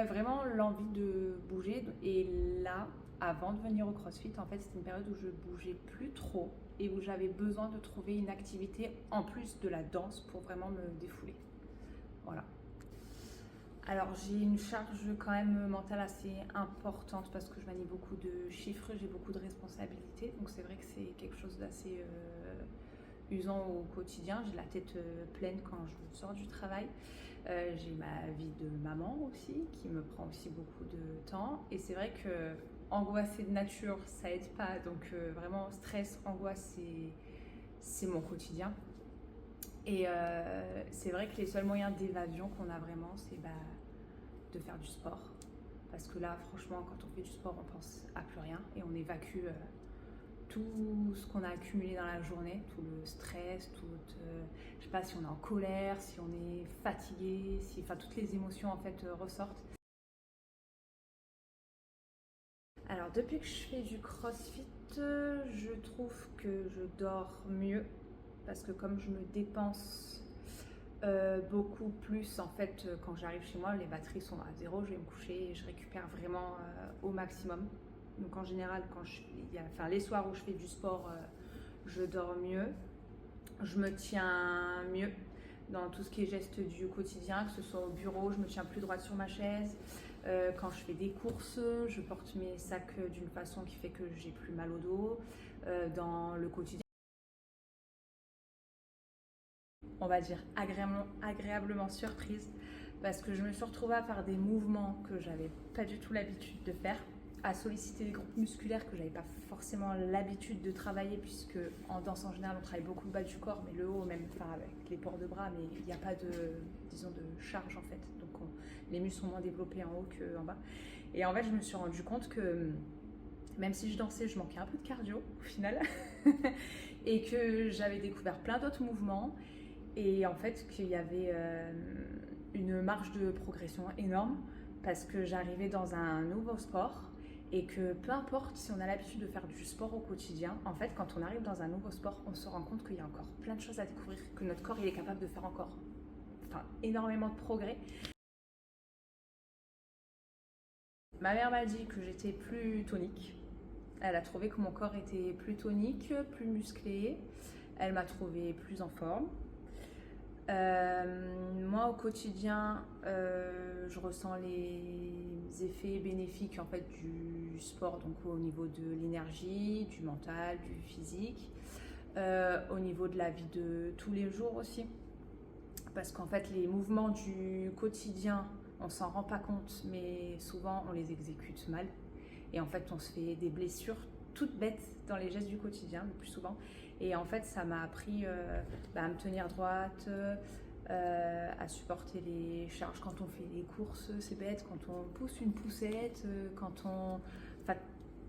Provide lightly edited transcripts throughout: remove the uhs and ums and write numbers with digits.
Vraiment l'envie de bouger. Et là, avant de venir au CrossFit, en fait, c'était une période où je bougeais plus trop et où j'avais besoin de trouver une activité en plus de la danse pour vraiment me défouler. Voilà. Alors j'ai une charge quand même mentale assez importante parce que je manie beaucoup de chiffres, j'ai beaucoup de responsabilités. Donc c'est vrai que c'est quelque chose d'assez usant au quotidien. J'ai la tête pleine quand je sors du travail. J'ai ma vie de maman aussi qui me prend aussi beaucoup de temps. Et c'est vrai que angoisser de nature, ça aide pas. Donc vraiment stress, angoisse, c'est mon quotidien. Et c'est vrai que les seuls moyens d'évasion qu'on a vraiment, c'est de faire du sport. Parce que là, franchement, quand on fait du sport, on pense à plus rien et on évacue tout ce qu'on a accumulé dans la journée, tout le stress, je sais pas si on est en colère, si on est fatigué, enfin toutes les émotions en fait ressortent. Alors depuis que je fais du CrossFit, je trouve que je dors mieux parce que comme je me dépense beaucoup plus en fait quand j'arrive chez moi, les batteries sont à zéro, je vais me coucher et je récupère vraiment au maximum. Donc en général, les soirs où je fais du sport, je dors mieux, je me tiens mieux dans tout ce qui est gestes du quotidien, que ce soit au bureau, je me tiens plus droite sur ma chaise. Quand je fais des courses, je porte mes sacs d'une façon qui fait que j'ai plus mal au dos. Dans le quotidien, on va dire agréablement surprise parce que je me suis retrouvée à faire des mouvements que j'avais pas du tout l'habitude de faire, à solliciter des groupes musculaires que j'avais pas forcément l'habitude de travailler puisque en danse en général on travaille beaucoup le bas du corps mais le haut même enfin avec les ports de bras mais il n'y a pas de charge en fait donc les muscles sont moins développés en haut qu'en bas et en fait je me suis rendu compte que même si je dansais je manquais un peu de cardio au final et que j'avais découvert plein d'autres mouvements et en fait qu'il y avait une marge de progression énorme parce que j'arrivais dans un nouveau sport et que peu importe si on a l'habitude de faire du sport au quotidien, en fait quand on arrive dans un nouveau sport, on se rend compte qu'il y a encore plein de choses à découvrir, que notre corps il est capable de faire encore énormément de progrès. Ma mère m'a dit que j'étais plus tonique. Elle a trouvé que mon corps était plus tonique, plus musclé. Elle m'a trouvé plus en forme. Moi, au quotidien, je ressens les effets bénéfiques en fait du sport, donc au niveau de l'énergie, du mental, du physique, au niveau de la vie de tous les jours aussi, parce qu'en fait, les mouvements du quotidien, on s'en rend pas compte, mais souvent on les exécute mal, et en fait, on se fait des blessures toutes bêtes dans les gestes du quotidien le plus souvent. Et en fait, ça m'a appris à me tenir droite, à supporter les charges quand on fait les courses, c'est bête, quand on pousse une poussette, enfin,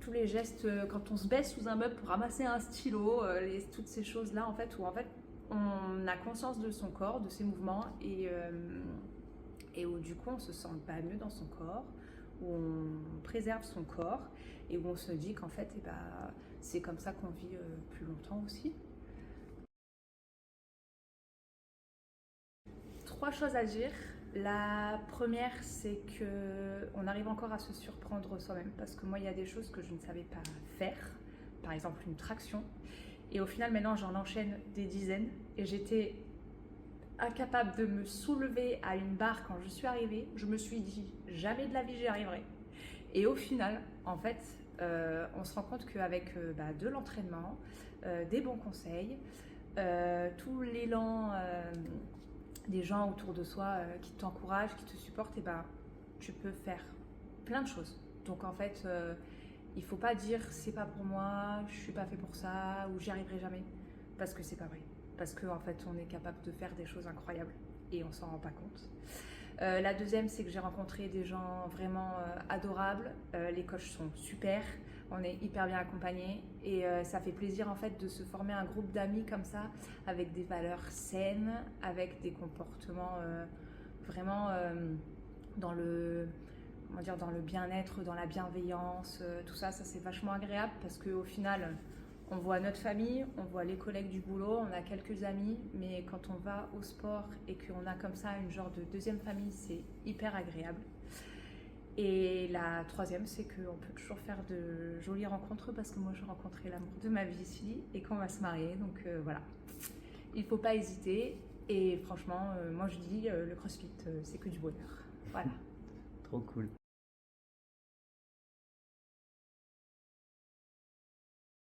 tous les gestes, quand on se baisse sous un meuble pour ramasser un stylo, toutes ces choses-là, en fait, où en fait, on a conscience de son corps, de ses mouvements, et où du coup, on se sent pas mieux dans son corps, où on préserve son corps, et où on se dit qu'en fait, c'est comme ça qu'on vit plus longtemps aussi. Trois choses à dire. La première, c'est que on arrive encore à se surprendre soi-même parce que moi, il y a des choses que je ne savais pas faire, par exemple une traction, et au final, maintenant, j'en enchaîne des dizaines. Et j'étais incapable de me soulever à une barre quand je suis arrivée. Je me suis dit jamais de la vie j'y arriverai. Et au final, en fait, on se rend compte qu'avec de l'entraînement, des bons conseils, tout l'élan des gens autour de soi qui t'encouragent, qui te supportent, et tu peux faire plein de choses. Donc en fait, il faut pas dire c'est pas pour moi, je suis pas fait pour ça ou j'y arriverai jamais, parce que c'est pas vrai. Parce qu'en fait, on est capable de faire des choses incroyables et on s'en rend pas compte. La deuxième, c'est que j'ai rencontré des gens vraiment adorables. Les coachs sont super, on est hyper bien accompagnés et ça fait plaisir en fait de se former un groupe d'amis comme ça, avec des valeurs saines, avec des comportements vraiment dans le, dans le bien-être, dans la bienveillance, tout ça, ça c'est vachement agréable parce qu'au final, on voit notre famille, on voit les collègues du boulot, on a quelques amis, mais quand on va au sport et qu'on a comme ça une genre de deuxième famille, c'est hyper agréable. Et la troisième, c'est qu'on peut toujours faire de jolies rencontres parce que moi, j'ai rencontré l'amour de ma vie ici et qu'on va se marier. Donc voilà, il ne faut pas hésiter. Et franchement, moi, je dis, le CrossFit, c'est que du bonheur. Voilà. Trop cool.